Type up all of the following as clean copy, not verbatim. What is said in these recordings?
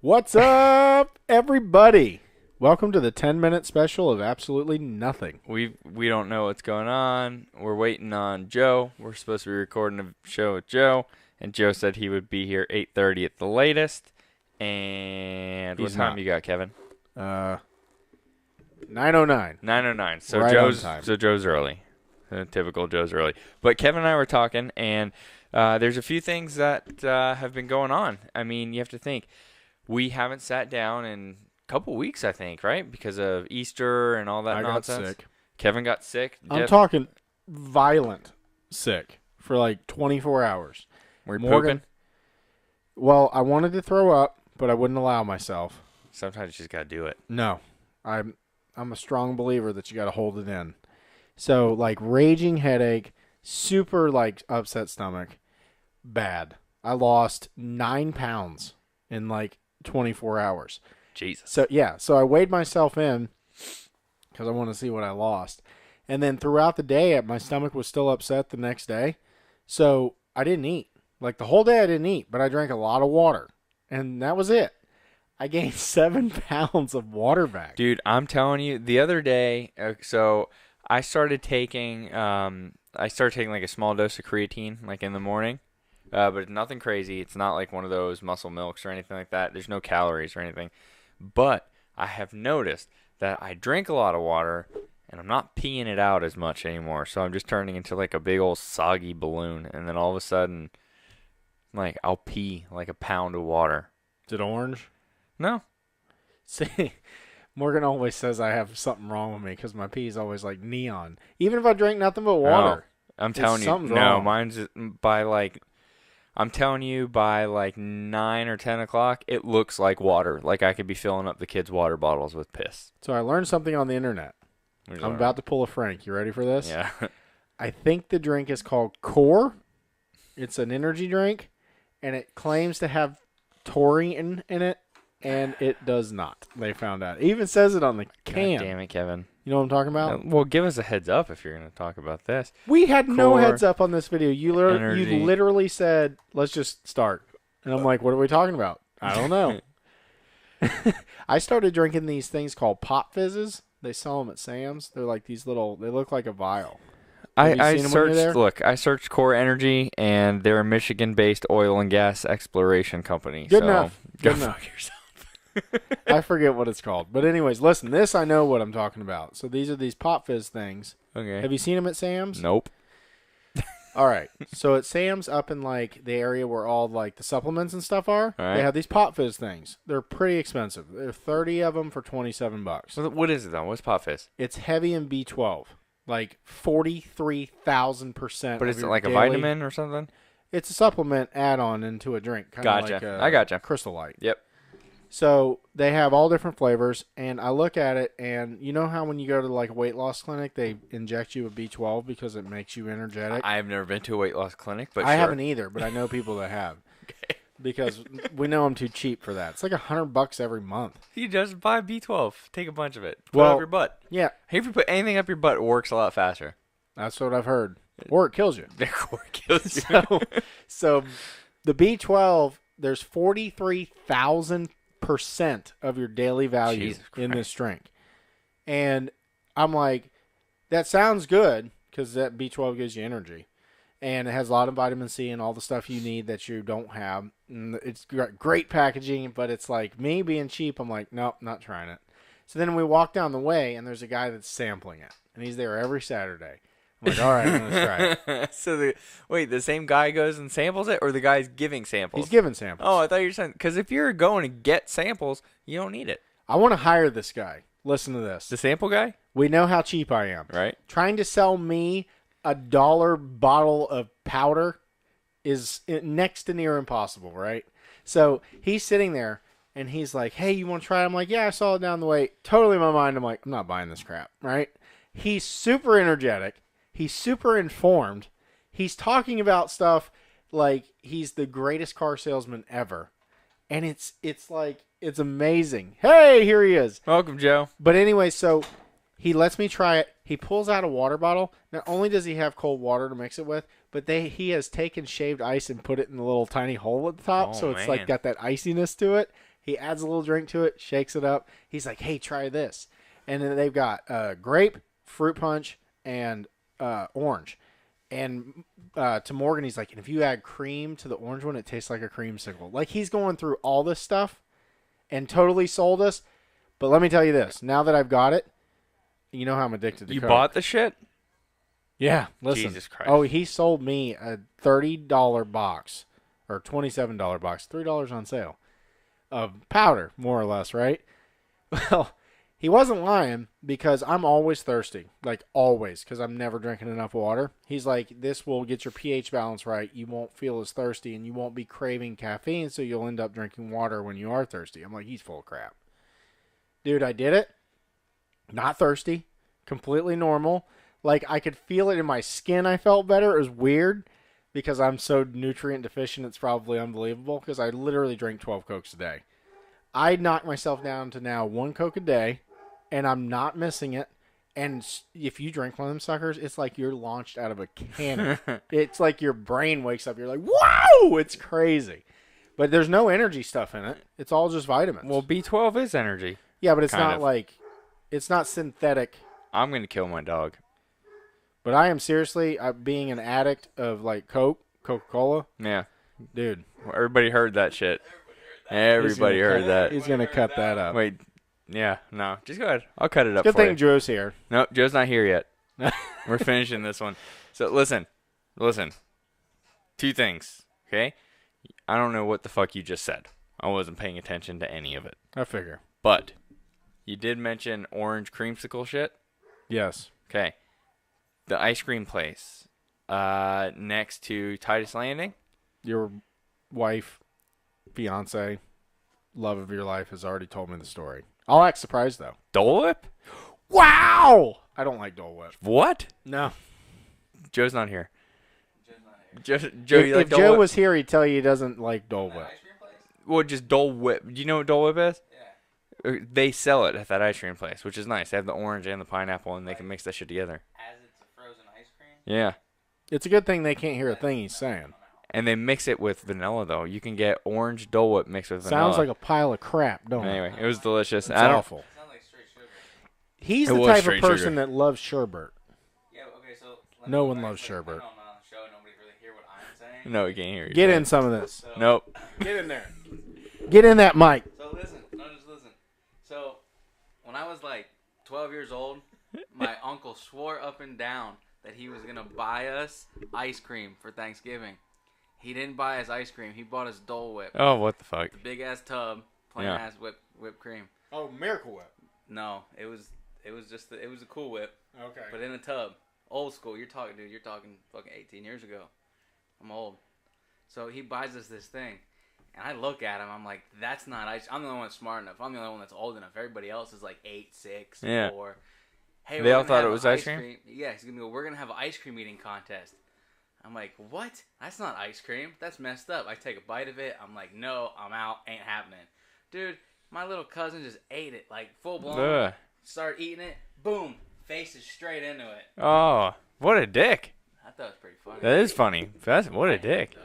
What's up, everybody? Welcome to the 10-minute special of absolutely nothing. We don't know what's going on. We're waiting on Joe. We're supposed to be recording a show with Joe, and Joe said he would be here 8:30 at the latest. And what time you got, Kevin? 9:09. 9:09. So right Joe's early. Typical Joe's early. But Kevin and I were talking, and there's a few things that have been going on. I mean, you have to think. We haven't sat down in a couple weeks, I think, right? Because of Easter and all that nonsense. I got sick. Kevin got sick. I'm talking violent sick for like 24 hours. Were you pooping? Well, I wanted to throw up, but I wouldn't allow myself. Sometimes you just got to do it. No. I'm a strong believer that you got to hold it in. So, like, raging headache, super, like, upset stomach, bad. I lost 9 pounds in, like, 24 hours. Jesus. So I weighed myself in because I want to see what I lost. And then throughout the day, my stomach was still upset the next day. So I didn't eat. Like, the whole day I didn't eat, but I drank a lot of water. And that was it. I gained 7 pounds of water back. Dude, I'm telling you, the other day, so I started taking like a small dose of creatine, like in the morning. But it's nothing crazy. It's not like one of those muscle milks or anything like that. There's no calories or anything. But I have noticed that I drink a lot of water, and I'm not peeing it out as much anymore. So I'm just turning into like a big old soggy balloon. And then all of a sudden, like, I'll pee like a pound of water. Is it orange? No. See, Morgan always says I have something wrong with me because my pee is always like neon. Even if I drink nothing but water. No, I'm telling you. Something's no, wrong. Mine's by like... I'm telling you, by like 9 or 10 o'clock, it looks like water. Like I could be filling up the kids' water bottles with piss. So I learned something on the internet. I'm about to pull a Frank. You ready for this? Yeah. I think the drink is called Core. It's an energy drink, and it claims to have taurine in it, and it does not. They found out. It even says it on the can. God damn it, Kevin. You know what I'm talking about? Well, give us a heads up if you're going to talk about this. We had no Core heads up on this video. You energy. literally said, let's just start. And I'm like, what are we talking about? I don't know. I started drinking these things called pop fizzes. They sell them at Sam's. They're like these little, they look like a vial. I searched Core Energy, and they're a Michigan-based oil and gas exploration company. Good enough. Go Good enough. fuck yourself. I forget what it's called. But anyways, listen, this I know what I'm talking about. So these are these pop fizz things. Okay. Have you seen them at Sam's? Nope. All right. So at Sam's up in like the area where all like the supplements and stuff are, all right. They have these pop fizz things. They're pretty expensive. There are 30 of them for $27. So what is it though? What's Pop Fizz? It's heavy in B12. Like 43,000%. But is it like a vitamin or something? It's a supplement add-on into a drink. Gotcha. Like I gotcha. Crystal Light. Yep. So they have all different flavors, and I look at it, and you know how when you go to like a weight loss clinic, they inject you with B12 because it makes you energetic? I have never been to a weight loss clinic, but I haven't either, but I know people that have. Okay. Because we know I'm too cheap for that. It's like $100 every month. You just buy B12. Take a bunch of it. Put it Well, up your butt. Yeah. Hey, if you put anything up your butt, it works a lot faster. That's what I've heard. Or it kills you. Or it kills you. So the B12, there's 43,000% of your daily value in this drink. And I'm like, that sounds good because that B12 gives you energy. And it has a lot of vitamin C and all the stuff you need that you don't have. And it's great packaging, but it's like me being cheap. I'm like, nope, not trying it. So then we walk down the way, and there's a guy that's sampling it. And he's there every Saturday. I'm like, all right, I'm going to try it. So the same guy goes and samples it, or the guy's giving samples? He's giving samples. Oh, I thought you were saying, because if you're going to get samples, you don't need it. I want to hire this guy. Listen to this. The sample guy? We know how cheap I am. Right. Trying to sell me $1 bottle of powder is next to near impossible, right? So he's sitting there, and he's like, hey, you want to try it? I'm like, yeah, I saw it down the way. Totally in my mind, I'm like, I'm not buying this crap, right? He's super energetic. He's super informed. He's talking about stuff like he's the greatest car salesman ever. And it's like, it's amazing. Hey, here he is. Welcome, Joe. But anyway, so he lets me try it. He pulls out a water bottle. Not only does he have cold water to mix it with, but he has taken shaved ice and put it in the little tiny hole at the top. Oh, so it's man. like got that iciness to it. He adds a little drink to it, shakes it up. He's like, hey, try this. And then they've got grape, fruit punch, and orange. And to Morgan, he's like, and if you add cream to the orange one, it tastes like a creamsicle. Like, he's going through all this stuff and totally sold us. But let me tell you this. Now that I've got it, you know how I'm addicted to Coke. You bought the shit? Yeah, listen. Jesus Christ. Oh, he sold me a $30 box or $27 box, $3 on sale of powder, more or less, right? Well, he wasn't lying because I'm always thirsty, like always, because I'm never drinking enough water. He's like, this will get your pH balance right. You won't feel as thirsty and you won't be craving caffeine, so you'll end up drinking water when you are thirsty. I'm like, he's full of crap. Dude, I did it. Not thirsty. Completely normal. Like, I could feel it in my skin. I felt better. It was weird because I'm so nutrient deficient. It's probably unbelievable because I literally drink 12 Cokes a day. I knocked myself down to now 1 Coke a day, and I'm not missing it. And if you drink one of them suckers, it's like you're launched out of a cannon. It's like your brain wakes up. You're like, wow! It's crazy. But there's no energy stuff in it. It's all just vitamins. Well, B12 is energy. Yeah, but it's not like, it's not synthetic. I'm going to kill my dog. But I am seriously being an addict of like Coca-Cola. Yeah. Dude. Well, everybody heard that shit. Everybody heard that. He's going to cut that up. Wait. Yeah. No. Just go ahead. I'll cut it up Good for thing you. Joe's here. No, Joe's not here yet. We're finishing this one. So listen. 2 things. Okay? I don't know what the fuck you just said. I wasn't paying attention to any of it. I figure. But you did mention orange creamsicle shit. Yes. Okay. The ice cream place next to Titus Landing. Your wife, fiance, love of your life has already told me the story. I'll act surprised, though. Dole Whip? Wow! I don't like Dole Whip. What? No. Joe's not here. Joe, if Joe was here, he'd tell you he doesn't like Dole Whip. Well, just Dole Whip. Do you know what Dole Whip is? Yeah. They sell it at that ice cream place, which is nice. They have the orange and the pineapple, and they can mix that shit together. As it's a frozen ice cream? Yeah. It's a good thing they can't hear a thing he's saying. And they mix it with vanilla, though. You can get orange Dole Whip mixed with vanilla. Sounds like a pile of crap, don't it? Anyway, it was delicious. It's awful. It sounds like straight sugar. He's the type of person that loves sherbet. Yeah, okay, so... No one loves sherbet. I know I'm not on the show. Nobody really hear what I'm saying. No, we can't hear you. Get in some of this. So, Nope. Get in there. Get in that mic. So listen. No, just listen. So, when I was like 12 years old, my uncle swore up and down that he was going to buy us ice cream for Thanksgiving. He didn't buy us ice cream. He bought us Dole Whip. Oh, what the fuck? The big-ass tub, plain-ass whipped cream. Oh, Miracle Whip. No, it was just it was a Cool Whip. Okay. But in a tub. Old school. You're talking fucking 18 years ago. I'm old. So he buys us this thing. And I look at him. I'm like, that's not ice. I'm the only one that's smart enough. I'm the only one that's old enough. Everybody else is like 8, 6, Yeah. 4. Hey, They all thought it was ice cream? Yeah, he's going to go, we're going to have an ice cream eating contest. I'm like, what? That's not ice cream. That's messed up. I take a bite of it. I'm like, no, I'm out. Ain't happening. Dude, my little cousin just ate it. Like, full blown. Ugh. Started eating it. Boom. Faces straight into it. Oh, what a dick. I thought it was pretty funny. That is funny. What a dick.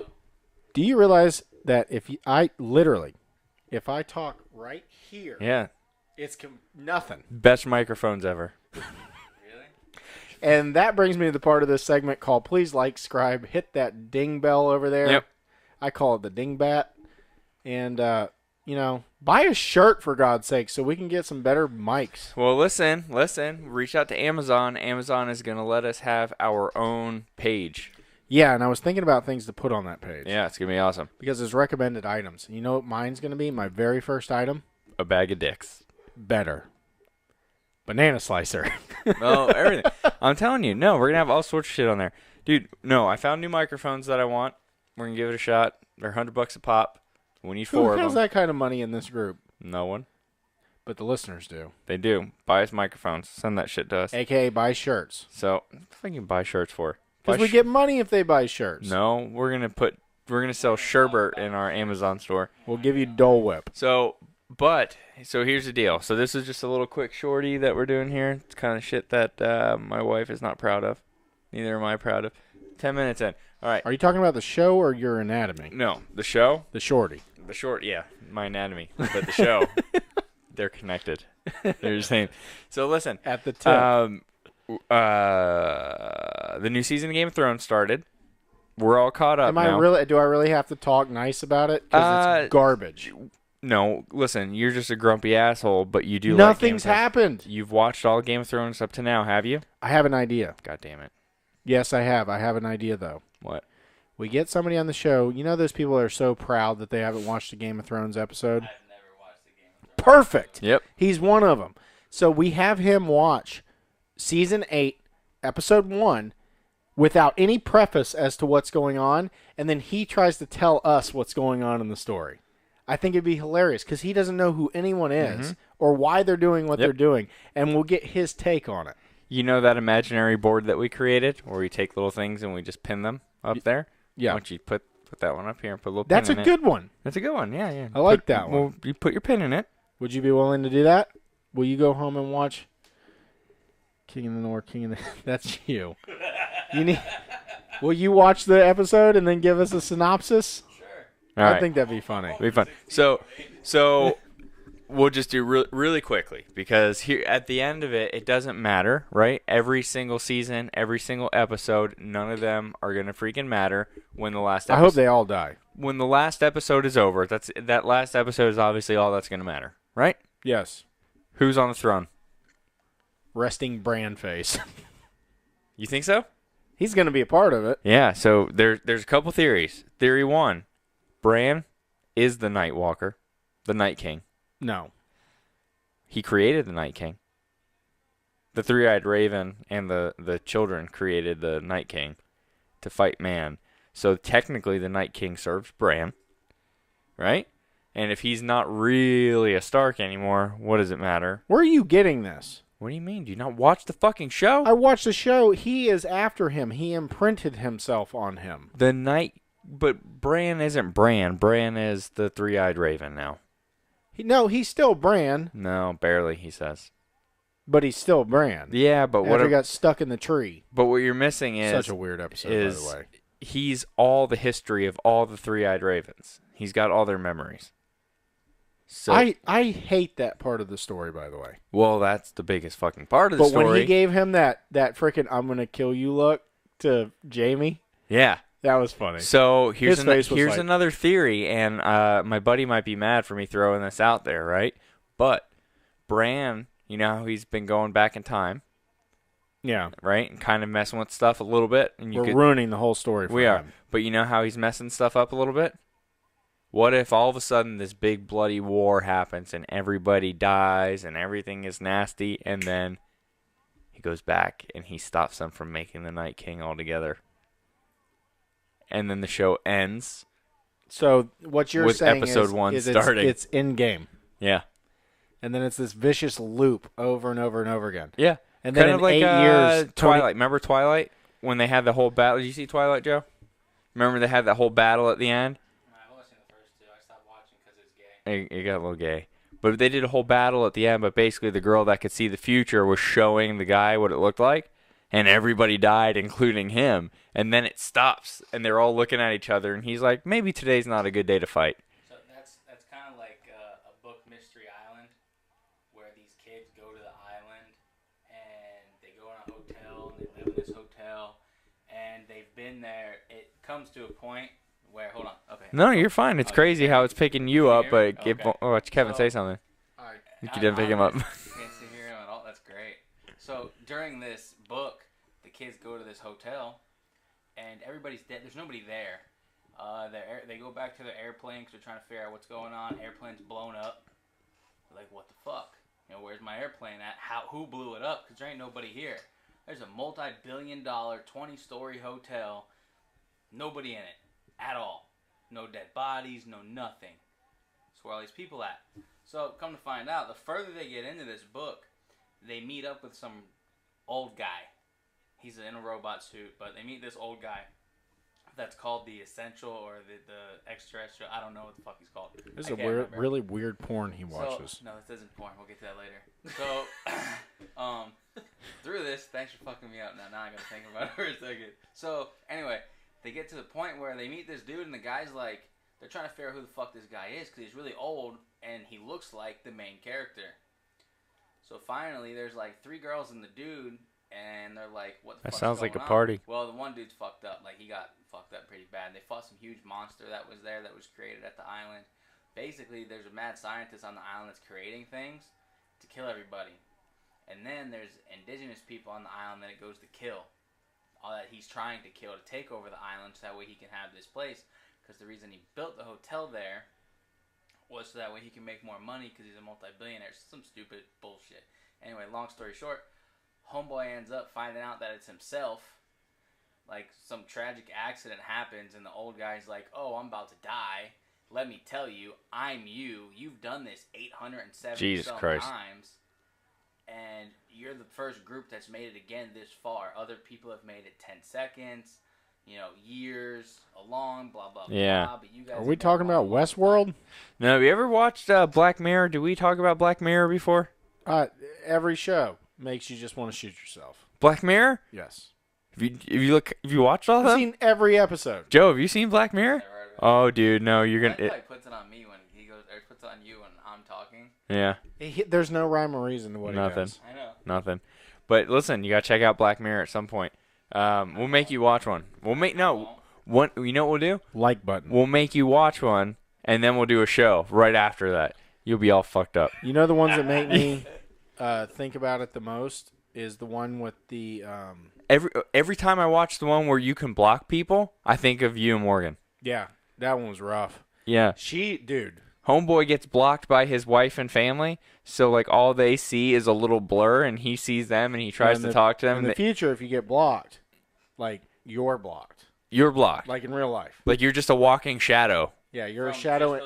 Do you realize that if I talk right here, Yeah. it's nothing. Best microphones ever. Really? And that brings me to the part of this segment called Please Like, Subscribe, hit that ding bell over there. Yep. I call it the ding bat. And, buy a shirt for God's sake so we can get some better mics. Well, listen. Reach out to Amazon. Amazon is going to let us have our own page. Yeah, and I was thinking about things to put on that page. Yeah, it's going to be awesome. Because there's recommended items. You know what mine's going to be? My very first item? A bag of dicks. Better. Banana slicer. Oh, everything. I'm telling you, no, we're going to have all sorts of shit on there. Dude, no, I found new microphones that I want. We're going to give it a shot. They're $100 a pop. We need 4 Who of them. has that kind of money in this group? No one. But the listeners do. They do. Buy us microphones. Send that shit to us. AKA buy shirts. So, what the fuck you buy shirts for? Because we get money if they buy shirts. No, we're gonna sell sherbet in our Amazon store. We'll give you Dole Whip. So here's the deal. So this is just a little quick shorty that we're doing here. It's kind of shit that my wife is not proud of. Neither am I proud of. 10 minutes in. All right. Are you talking about the show or your anatomy? No, the show. The shorty. The short, yeah, my anatomy, but the show, they're connected. They're the same. So listen, At the tip. The new season of Game of Thrones started. We're all caught up now. Do I really have to talk nice about it? Because it's garbage. No, listen, you're just a grumpy asshole, but you do. Nothing's happened. You've watched all Game of Thrones up to now, have you? I have an idea. God damn it. Yes, I have. I have an idea though. What? We get somebody on the show. You know those people that are so proud that they haven't watched a Game of Thrones episode? I've never watched the Game of Thrones. Perfect. Yep. He's one of them. So we have him watch Season 8, Episode 1, without any preface as to what's going on, and then he tries to tell us what's going on in the story. I think it'd be hilarious because he doesn't know who anyone is or why they're doing what they're doing, and we'll get his take on it. You know that imaginary board that we created where we take little things and we just pin them up there? Yeah. Why don't you put that one up here and put a little That's pin a in it? good one. That's a good one, yeah. I like that one. Well, you put your pin in it. Would you be willing to do that? Will you go home and watch King of the North, King of the... That's you. Will you watch the episode and then give us a synopsis? Sure. All I right. think that'd be funny. It'll be fun. So we'll just do really quickly because here at the end of it, it doesn't matter, right? Every single season, every single episode, none of them are gonna freaking matter when the last. I hope they all die. When the last episode is over, that last episode is obviously all that's gonna matter, right? Yes. Who's on the throne? Resting Bran face. You think so? He's going to be a part of it. Yeah. So there's a couple theories. Theory 1, Bran is the Night Walker, the Night King. No. He created the Night King. The three-eyed raven and the children created the Night King to fight man. So technically the Night King serves Bran, right? And if he's not really a Stark anymore, what does it matter? Where are you getting this? What do you mean? Do you not watch the fucking show? I watched the show. He is after him. He imprinted himself on him. But Bran isn't Bran. Bran is the three-eyed raven now. He's still Bran. No, barely, he says. But he's still Bran. Yeah, but After he got stuck in the tree. But what you're missing is Such a weird episode, by the way. He's all the history of all the three-eyed ravens. He's got all their memories. So I hate that part of the story, by the way. Well, that's the biggest fucking part of the But story. when he gave him that freaking "I'm gonna kill you" look to Jamie, yeah, that was funny. So here's like... another theory, and my buddy might be mad for me throwing this out there, right? But Bran, you know how he's been going back in time, yeah, right, and kind of messing with stuff a little bit, and we're ruining the whole story. For him. But you know how he's messing stuff up a little bit. What if all of a sudden this big bloody war happens and everybody dies and everything is nasty, and then he goes back and he stops them from making the Night King altogether, and then the show ends. So what you're with saying episode 1 is starting. it's in game. Yeah. And then it's this vicious loop over and over and over again. Yeah. And then kind of like 8 years, Twilight. Remember Twilight when they had the whole battle? Did you see Twilight, Joe? Remember they had that whole battle at the end? It got a little gay. But they did a whole battle at the end, but basically the girl that could see the future was showing the guy what it looked like, and everybody died, including him. And then it stops, and they're all looking at each other, and he's like, maybe today's not a good day to fight. So that's kind of like a book, Mystery Island, where these kids go to the island, and they go in a hotel, and they live in this hotel, and they've been there. It comes to a point where, hold on, okay. No, you're fine. It's crazy how it's picking you up, but watch Kevin say something. You didn't pick him up. Can't see him at all. That's great. So during this book, the kids go to this hotel, and everybody's dead. There's nobody there. They go back to their airplane because they're trying to figure out what's going on. Airplane's blown up. They're like, what the fuck? You know, where's my airplane at? Who blew it up? Because there ain't nobody here. There's a multi-billion-dollar, 20-story hotel. Nobody in it. At all. No dead bodies, no nothing. That's where all these people at. So, come to find out, the further they get into this book, they meet up with some old guy. He's in a robot suit, but they meet this old guy that's called the Essential or the Extraterrestrial. I don't know what the fuck he's called. This is a really weird porn he watches. No, this isn't porn. We'll get to that later. So, through this, thanks for fucking me up. Now I gotta think about it for a second. So, anyway, they get to the point where they meet this dude, and the guy's like, they're trying to figure out who the fuck this guy is because he's really old and he looks like the main character. So finally, there's like 3 girls and the dude, and they're like, "What the fuck?" That sounds like a party. Well, the one dude's fucked up. Like he got fucked up pretty bad. They fought some huge monster that was there that was created at the island. Basically, there's a mad scientist on the island that's creating things to kill everybody. And then there's indigenous people on the island that it goes to kill. All that he's trying to kill to take over the island so that way he can have this place. Because the reason he built the hotel there was so that way he can make more money because he's a multi-billionaire. Some stupid bullshit. Anyway, long story short, homeboy ends up finding out that it's himself. Like, some tragic accident happens and the old guy's like, "Oh, I'm about to die. Let me tell you, I'm you. You've done this 870 times. And you're the first group that's made it again this far. Other people have made it 10 seconds, years along, blah, blah, blah. But you guys are we talking about Westworld? No, have you ever watched Black Mirror? Did we talk about Black Mirror before? Every show makes you just want to shoot yourself. Black Mirror? Yes. Have you watched all of them? I've seen every episode. Joe, have you seen Black Mirror? Oh, dude, no, you're gonna. He puts it on me when he goes, or puts it on you when I'm talking. Yeah. There's no rhyme or reason to what he does. I know. Nothing. But listen, you gotta check out Black Mirror at some point. We'll make you watch one. You know what we'll do? Like button. We'll make you watch one, and then we'll do a show right after that. You'll be all fucked up. You know the ones that make me think about it the most is the one with the. Every time I watch the one where you can block people, I think of you and Morgan. Yeah, that one was rough. Yeah. Dude. Homeboy gets blocked by his wife and family, so like all they see is a little blur, and he sees them, and he tries to talk to them. In the future, if you get blocked, like you're blocked. You're blocked. Like in real life. Like you're just a walking shadow. Yeah, you're a shadow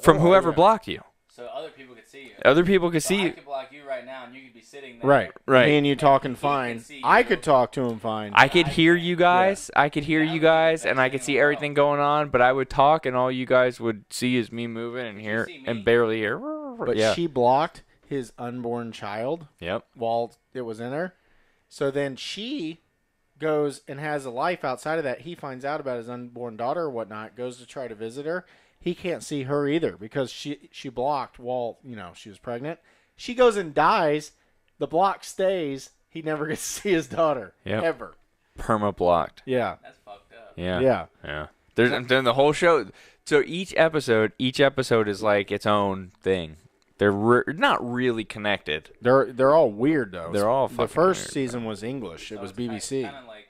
from whoever blocked you. So other people could see you. Other people could see you. I could block you right now, and you could be sitting there. Right. Me and you talking fine. I could talk to him fine. I could hear you guys. Yeah. I could hear you guys, and I could see everything going on. But I would talk, and all you guys would see is me moving and hear and barely hear. But she blocked his unborn child. Yep. While it was in her, so then she goes and has a life outside of that. He finds out about his unborn daughter or whatnot. Goes to try to visit her. He can't see her either because she blocked while she was pregnant. She goes and dies. The block stays. He never gets to see his daughter ever. Perma blocked. Yeah, that's fucked up. Yeah. There's the whole show. So each episode is like its own thing. They're not really connected. They're all weird though. They're all fucking the first weird, season was English. It was BBC. Kind of like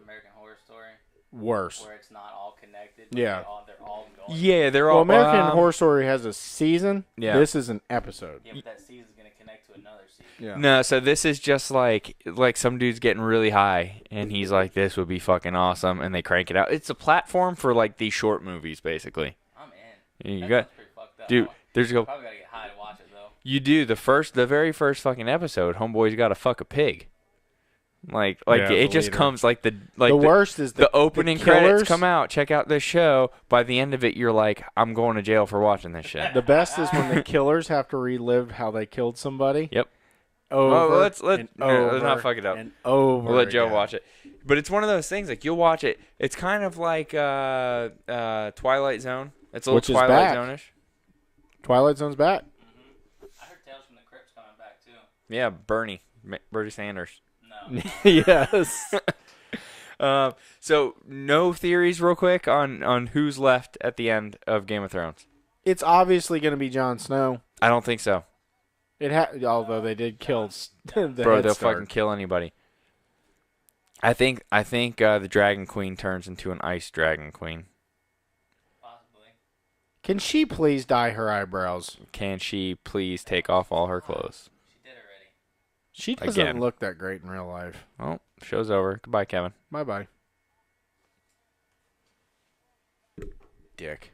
American Horror Story. Worse. Where it's not all connected. Yeah. They're all going. Yeah, they're all. American Horror Story has a season. Yeah. This is an episode. Yeah, but that season's gonna connect to another season. Yeah. No, so this is just like some dude's getting really high, and he's like, "This would be fucking awesome," and they crank it out. It's a platform for like these short movies, basically. I'm in. You that got, pretty fucked up. dude. There's probably gotta get high to watch it though. You do the very first fucking episode. Homeboy's got to fuck a pig. Like it just comes like the worst is the opening credits come out. Check out this show. By the end of it, you're like, I'm going to jail for watching this shit. The best is when the killers have to relive how they killed somebody. Yep. Over. Let's not fuck it up. And over. We'll let Joe watch it. But it's one of those things. Like you'll watch it. It's kind of like Twilight Zone. It's a little Twilight Zone-ish. Twilight Zone's back. Mm-hmm. I heard Tales from the Crypt's coming back too. Yeah, Bernie Sanders. No. Yes. So no theories real quick on who's left at the end of Game of Thrones. It's obviously going to be Jon Snow. I don't think so. Although they did kill Bro, they'll fucking kill anybody. I think the Dragon Queen turns into an ice Dragon Queen. Possibly. Can she please dye her eyebrows? Can she please take off all her clothes? She did already. She doesn't look that great in real life. Well, show's over. Goodbye, Kevin. Bye-bye. Dick.